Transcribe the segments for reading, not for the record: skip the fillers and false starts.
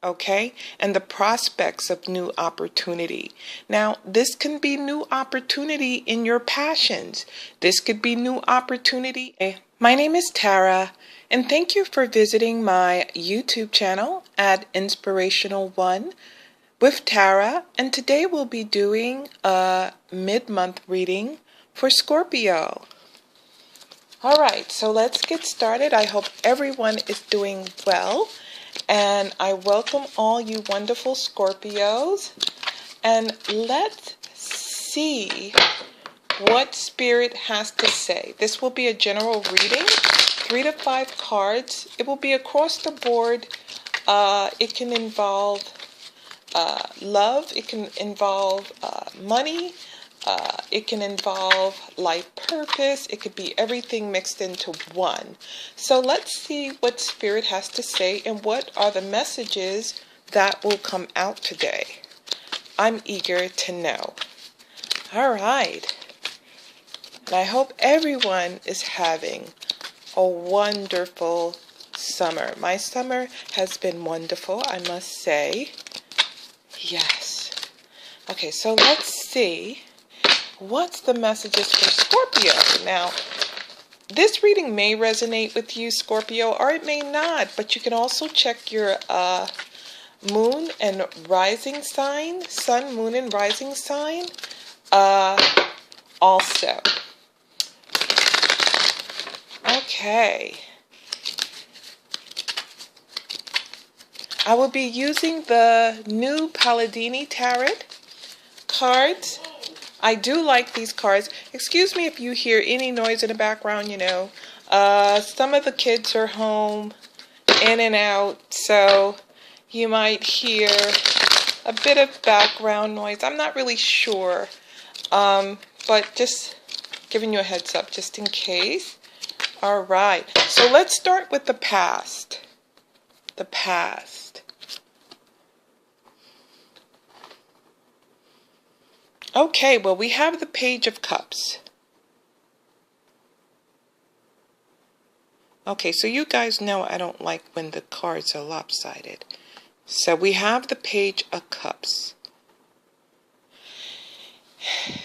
okay, and the prospects of new opportunity. Now, this can be new opportunity in your passions. This could be new opportunity. My name is Tara, and thank you for visiting my YouTube channel at Inspirational One with Tara. And today we'll be doing a mid-month reading for Scorpio. All right, so let's get started. I hope everyone is doing well. And I welcome all you wonderful Scorpios. And let's see what Spirit has to say. This will be a general reading, 3 to 5 cards. It will be across the board. It can involve love. It can involve money. It can involve life purpose. It could be everything mixed into one. So let's see what Spirit has to say and what are the messages that will come out today. I'm eager to know. All right. And I hope everyone is having a wonderful summer. My summer has been wonderful, I must say. Yes. Okay, so let's see. What's the messages for Scorpio? Now, this reading may resonate with you, Scorpio, or it may not, but you can also check your moon and rising sign, sun, moon, and rising sign also. Okay. I will be using the new Palladini Tarot cards. I do like these cards. Excuse me if you hear any noise in the background, some of the kids are home, in and out, so you might hear a bit of background noise. I'm not really sure, but just giving you a heads up just in case. All right, so let's start with the past. The past. Okay, well, we have the Page of Cups. Okay, so you guys know I don't like when the cards are lopsided. So we have the Page of Cups.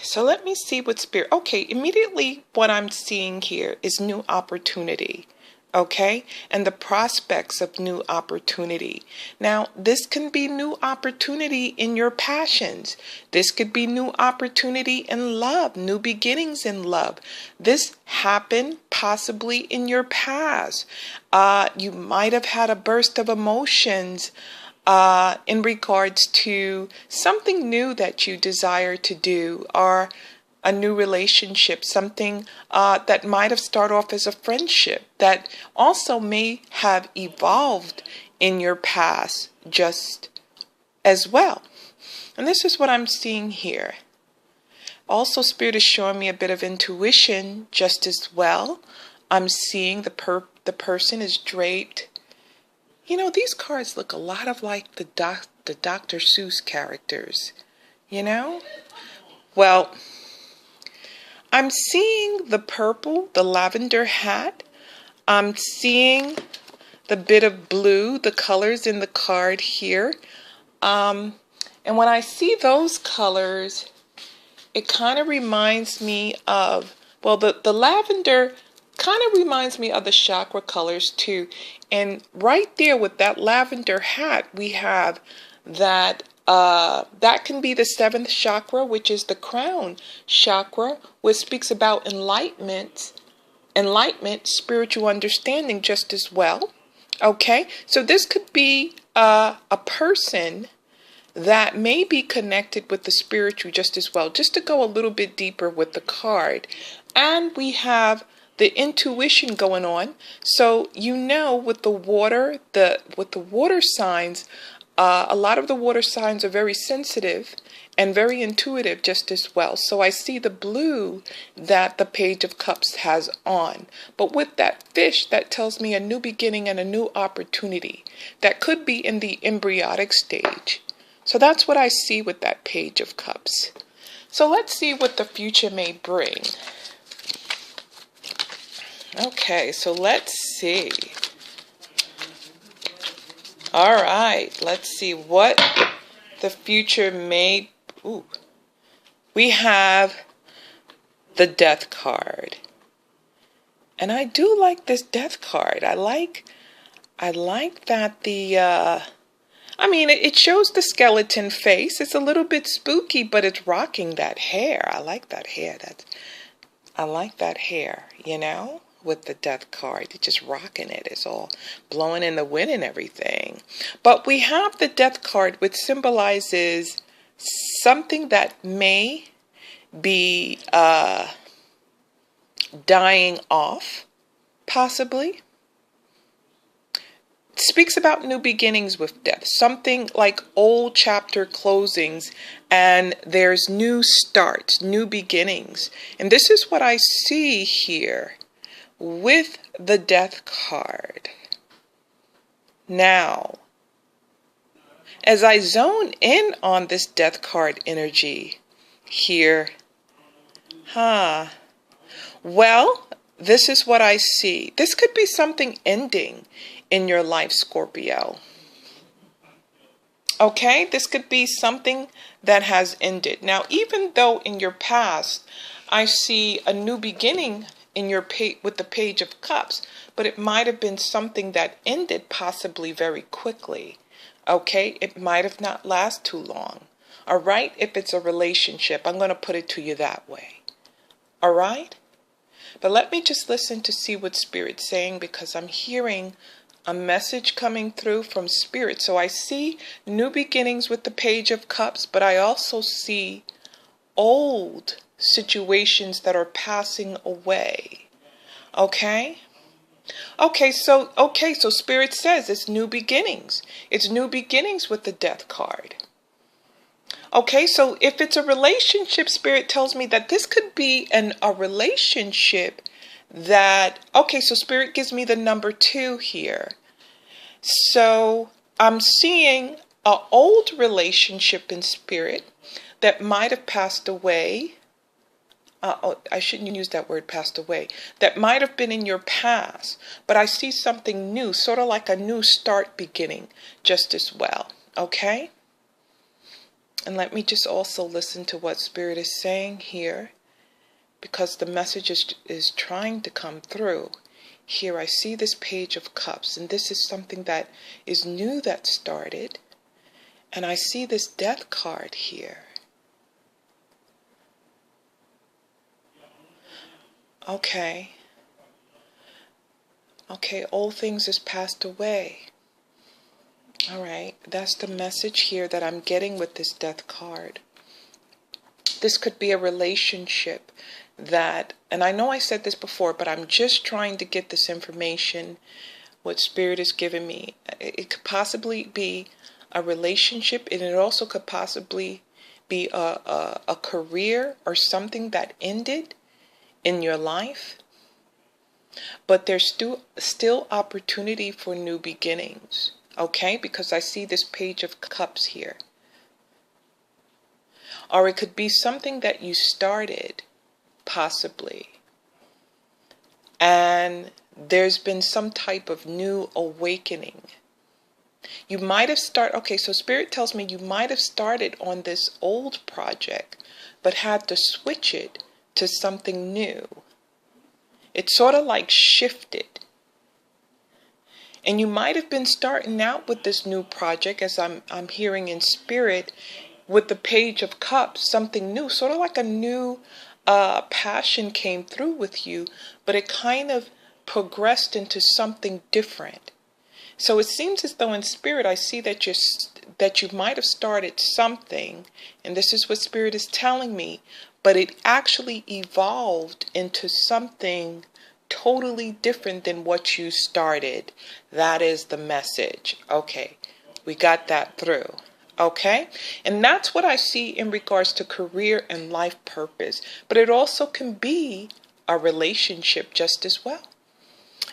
So let me see what Spirit... Okay, immediately what I'm seeing here is new opportunity. Okay, and the prospects of new opportunity. Now, this can be new opportunity in your passions. This could be new opportunity in love, new beginnings in love. This happened possibly in your past. You might have had a burst of emotions in regards to something new that you desire to do, or a new relationship, something that might have started off as a friendship that also may have evolved in your past just as well. And this is what I'm seeing here. Also, Spirit is showing me a bit of intuition just as well. I'm seeing the person is draped. You know, these cards look a lot of like the Dr. Seuss characters, Well, I'm seeing the purple, the lavender hat. I'm seeing the bit of blue, the colors in the card here. And when I see those colors, it kind of reminds me of, well, the lavender kind of reminds me of the chakra colors too. And right there with that lavender hat, we have that that can be the 7th chakra, which is the crown chakra, which speaks about enlightenment, spiritual understanding just as well. Okay, so this could be a person that may be connected with the spiritual just as well, just to go a little bit deeper with the card. And we have the intuition going on. So with the water, with the water signs, a lot of the water signs are very sensitive and very intuitive just as well. So I see the blue that the Page of Cups has on. But with that fish, that tells me a new beginning and a new opportunity that could be in the embryonic stage. So that's what I see with that Page of Cups. So let's see what the future may bring. Okay, so let's see. All right, let's see what the future may... Ooh. We have the Death card. And I do like this Death card. I like that it shows the skeleton face. It's a little bit spooky, but it's rocking that hair. I like that hair. I like that hair, with the Death card. It's just rocking it. It's all blowing in the wind and everything. But we have the Death card, which symbolizes something that may be dying off, possibly. It speaks about new beginnings with death. Something like old chapter closings, and there's new starts, new beginnings. And this is what I see here with the Death card. Now, as I zone in on this Death card energy here, well, this is what I see. This could be something ending in your life, Scorpio. Okay, this could be something that has ended. Now, even though in your past, I see a new beginning in your with the Page of Cups, but it might have been something that ended possibly very quickly. Okay, it might have not lasted too long. All right, if it's a relationship, I'm going to put it to you that way. All right, but let me just listen to see what Spirit's saying, because I'm hearing a message coming through from Spirit. So I see new beginnings with the Page of Cups, but I also see old situations that are passing away. Okay? So Spirit says it's new beginnings. It's new beginnings with the Death card. Okay, so if it's a relationship, Spirit tells me that this could be a relationship that, okay, so Spirit gives me the number 2 here. So I'm seeing an old relationship in Spirit that might have passed away. I shouldn't use that word, passed away. That might have been in your past, but I see something new, sort of like a new start beginning just as well. Okay? And let me just also listen to what Spirit is saying here, because the message is trying to come through. Here I see this Page of Cups, and this is something that is new that started. And I see this Death card here. Okay, old things has passed away. All right, that's the message here that I'm getting with this Death card. This could be a relationship that, and I know I said this before, but I'm just trying to get this information, what Spirit has given me. It could possibly be a relationship, and it also could possibly be a career or something that ended in your life, but there's still opportunity for new beginnings. Okay, because I see this Page of Cups here. Or it could be something that you started, possibly, and there's been some type of new awakening. You might have started, okay, so Spirit tells me you might have started on this old project, but had to switch it to something new. It's sort of like shifted. And you might have been starting out with this new project, as I'm hearing in Spirit, with the Page of Cups, something new, sort of like a new passion came through with you, but it kind of progressed into something different. So it seems as though in Spirit I see that you might have started something, and this is what Spirit is telling me, but it actually evolved into something totally different than what you started. That is the message. Okay, we got that through. Okay, and that's what I see in regards to career and life purpose, but it also can be a relationship just as well.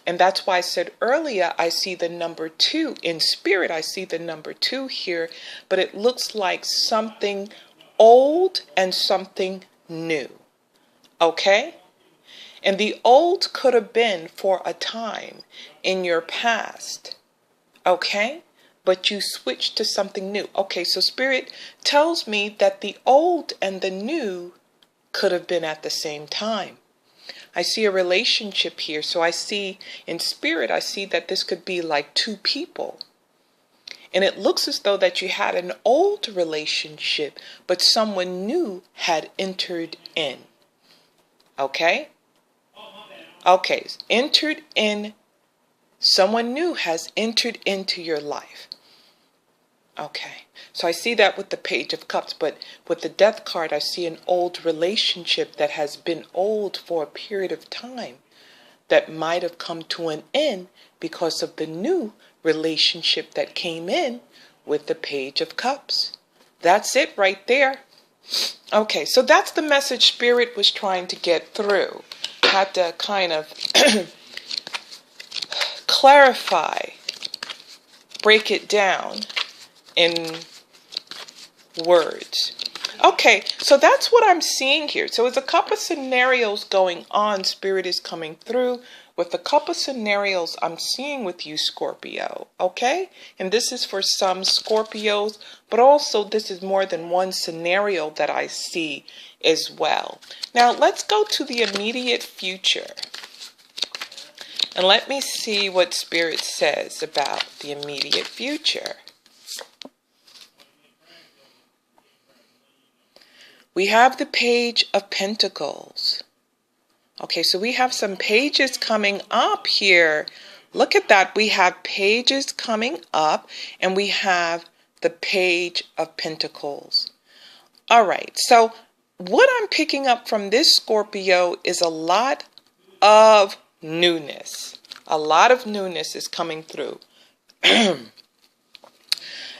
And that's why I said earlier, I see the number 2 in Spirit. I see the number 2 here, but it looks like something old and something new. Okay? And the old could have been for a time in your past. Okay? but you switch to something new. Okay, so Spirit tells me that the old and the new could have been at the same time. I see a relationship here. So I see in Spirit, I see that this could be like two people. And it looks as though that you had an old relationship, but someone new had entered in. Okay? Okay, entered in, someone new has entered into your life. Okay, so I see that with the Page of Cups, but with the Death card, I see an old relationship that has been old for a period of time that might have come to an end because of the new relationship that came in with the Page of Cups. That's it right there. Okay, so that's the message Spirit was trying to get through. Had to kind of clarify, break it down in words. Okay, so that's what I'm seeing here. So there's a couple of scenarios going on. Spirit is coming through with a couple of scenarios I'm seeing with you, Scorpio. Okay, and this is for some Scorpios, but also this is more than one scenario that I see as well. Now let's go to the immediate future. And let me see what Spirit says about the immediate future. We have the Page of Pentacles. Okay, so we have some pages coming up here. Look at that. We have pages coming up, and we have the Page of Pentacles. All right, so what I'm picking up from this, Scorpio, is a lot of newness. A lot of newness is coming through.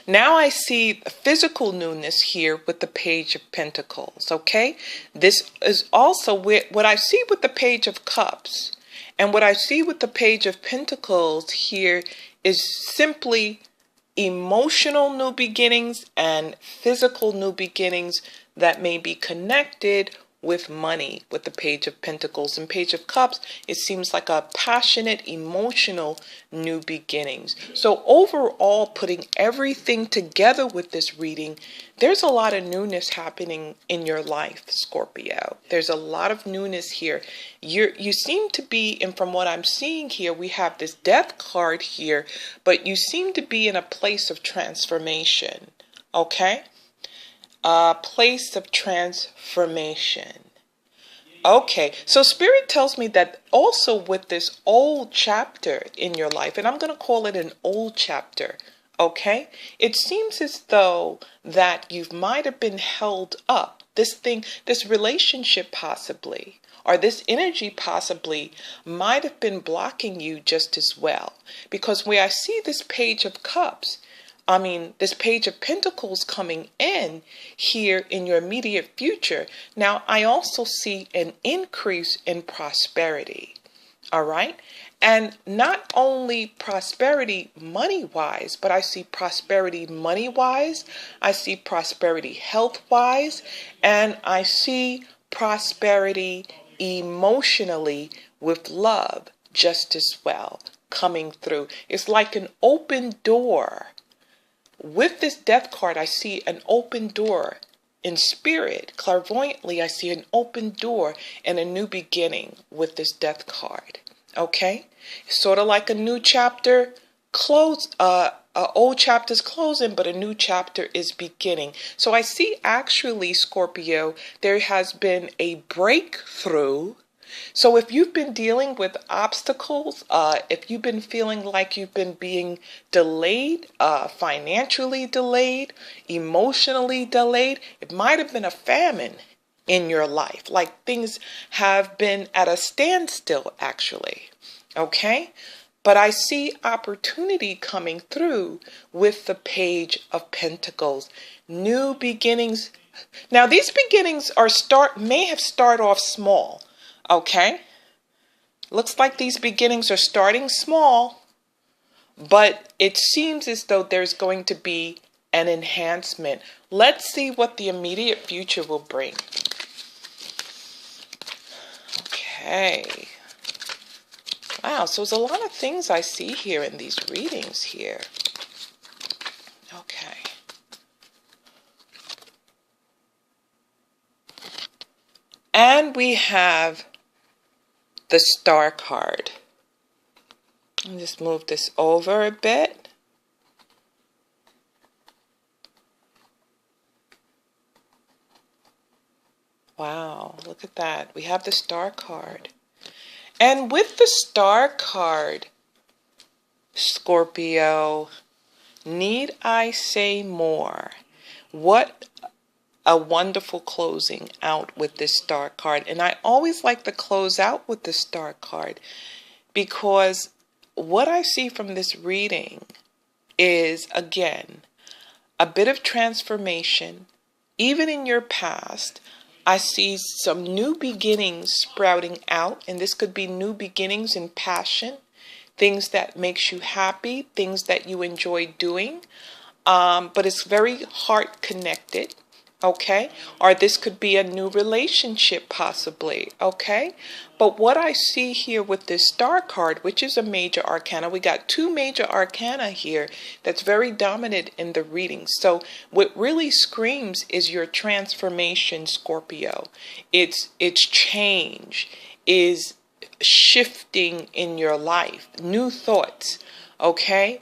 Now I see physical newness here with the Page of Pentacles, okay? This is also what I see with the Page of Cups. And what I see with the Page of Pentacles here is simply emotional new beginnings and physical new beginnings that may be connected with money with the Page of Pentacles. And Page of Cups, it seems like a passionate, emotional new beginnings. So overall, putting everything together with this reading, there's a lot of newness happening in your life, Scorpio. There's a lot of newness here. You seem to be, and from what I'm seeing here, we have this Death card here, but you seem to be in a place of transformation, okay? A place of transformation. Okay, so Spirit tells me that also with this old chapter in your life, and I'm going to call it an old chapter, okay? It seems as though that you might have been held up. This relationship possibly, or this energy possibly might have been blocking you just as well. Because where I see this Page of Cups, this Page of Pentacles coming in here in your immediate future. Now, I also see an increase in prosperity. All right. And not only prosperity money-wise, but I see prosperity money-wise. I see prosperity health-wise. And I see prosperity emotionally with love just as well coming through. It's like an open door. With this Death card, I see an open door in spirit. Clairvoyantly, I see an open door and a new beginning with this Death card. Okay? Sort of like a new chapter old chapter's closing, but a new chapter is beginning. So I see actually, Scorpio, there has been a breakthrough. So if you've been dealing with obstacles, if you've been feeling like you've been being delayed, financially delayed, emotionally delayed, it might have been a famine in your life. Like things have been at a standstill, actually. Okay? But I see opportunity coming through with the Page of Pentacles. New beginnings. Now these beginnings may have started off small. Okay, looks like these beginnings are starting small, but it seems as though there's going to be an enhancement. Let's see what the immediate future will bring. Okay. Wow, so there's a lot of things I see here in these readings here. And we have the Star card. I'll just move this over a bit. Wow, look at that. We have the Star card. And with the Star card, Scorpio, need I say more? What a wonderful closing out with this Star card. And I always like to close out with the Star card because what I see from this reading is, again, a bit of transformation. Even in your past, I see some new beginnings sprouting out, and this could be new beginnings in passion, things that makes you happy, things that you enjoy doing, but it's very heart connected, okay? Or this could be a new relationship possibly, okay? But what I see here with this Star card, which is a major arcana, we got two major arcana here that's very dominant in the reading. So what really screams is your transformation, Scorpio. It's change, is shifting in your life, new thoughts, okay?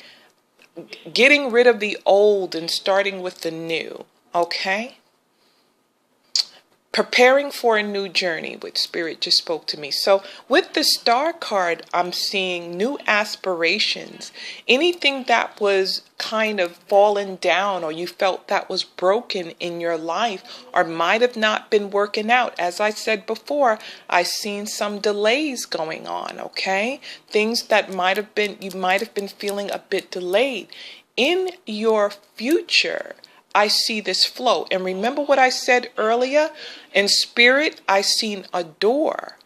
Getting rid of the old and starting with the new, okay? Preparing for a new journey, which Spirit just spoke to me. So with the Star card, I'm seeing new aspirations. Anything that was kind of fallen down or you felt that was broken in your life or might have not been working out. As I said before, I've seen some delays going on, okay? Things that you might have been feeling a bit delayed. In your future, I see this flow. And remember what I said earlier? In Spirit, I seen a door.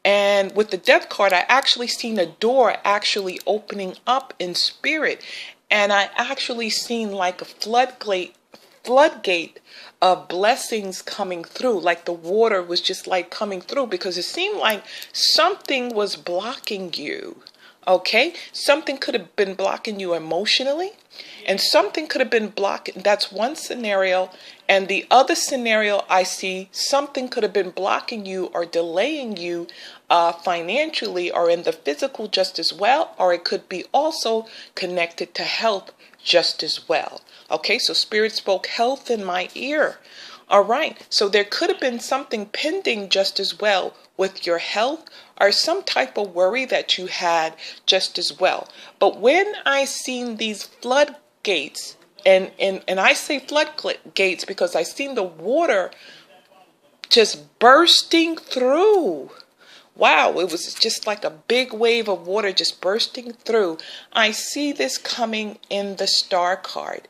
And with the Death card, I actually seen a door actually opening up in Spirit. And I actually seen like a floodgate of blessings coming through. Like the water was just like coming through because it seemed like something was blocking you. Okay? Something could have been blocking you emotionally. And something could have been blocking. That's one scenario. And the other scenario I see, something could have been blocking you or delaying you financially or in the physical just as well. Or it could be also connected to health just as well. Okay, so Spirit spoke health in my ear. All right, so there could have been something pending just as well with your health or some type of worry that you had just as well. But when I seen these floodgates, and I say floodgates because I seen the water just bursting through. Wow, it was just like a big wave of water just bursting through. I see this coming in the Star card.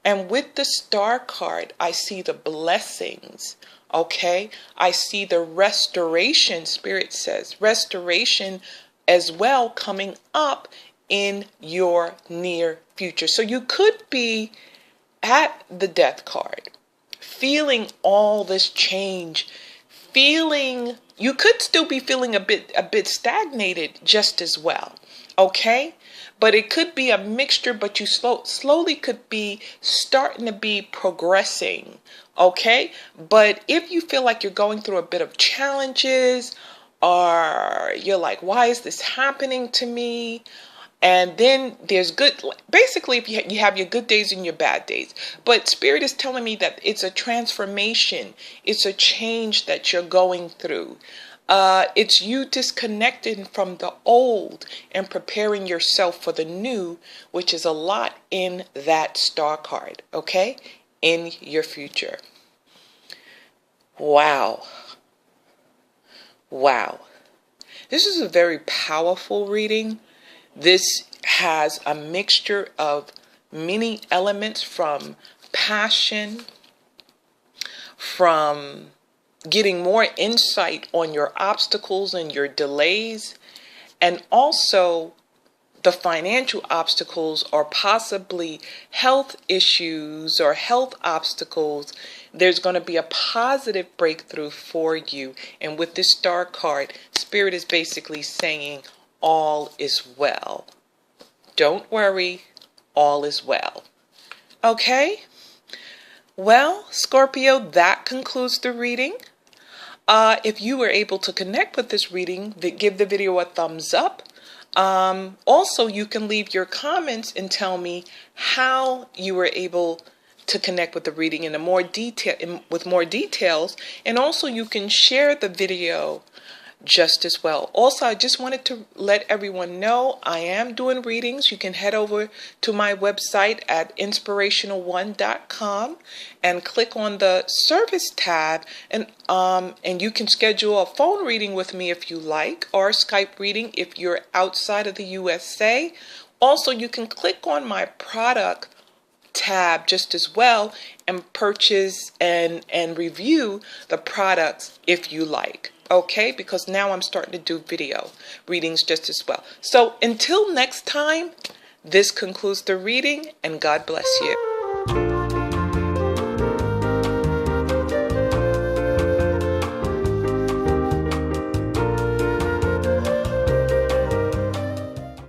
And with the Star card, I see the blessings, okay? I see the restoration, Spirit says, restoration as well coming up in your near future. So you could be at the Death card, feeling all this change, you could still be feeling a bit stagnated just as well, okay? But it could be a mixture, but you slowly could be starting to be progressing, okay? But if you feel like you're going through a bit of challenges or you're like, why is this happening to me? And then there's basically if you have your good days and your bad days. But Spirit is telling me that it's a transformation. It's a change that you're going through. It's you disconnecting from the old and preparing yourself for the new, which is a lot in that Star card, okay? In your future. Wow. Wow. This is a very powerful reading. This has a mixture of many elements from passion, from getting more insight on your obstacles and your delays, and also the financial obstacles or possibly health issues or health obstacles. There's going to be a positive breakthrough for you. And with this Star card, Spirit is basically saying all is well. Don't worry, all is well. Okay? Well, Scorpio, that concludes the reading. If you were able to connect with this reading, give the video a thumbs up. Also, you can leave your comments and tell me how you were able to connect with the reading in with more details, and also you can share the video just as well. Also, I just wanted to let everyone know I am doing readings. You can head over to my website at inspirational1.com and click on the service tab, and you can schedule a phone reading with me if you like, or Skype reading if you're outside of the USA. Also, you can click on my product tab just as well and purchase and review the products if you like. Okay, because now I'm starting to do video readings just as well. So until next time, this concludes the reading, and God bless you.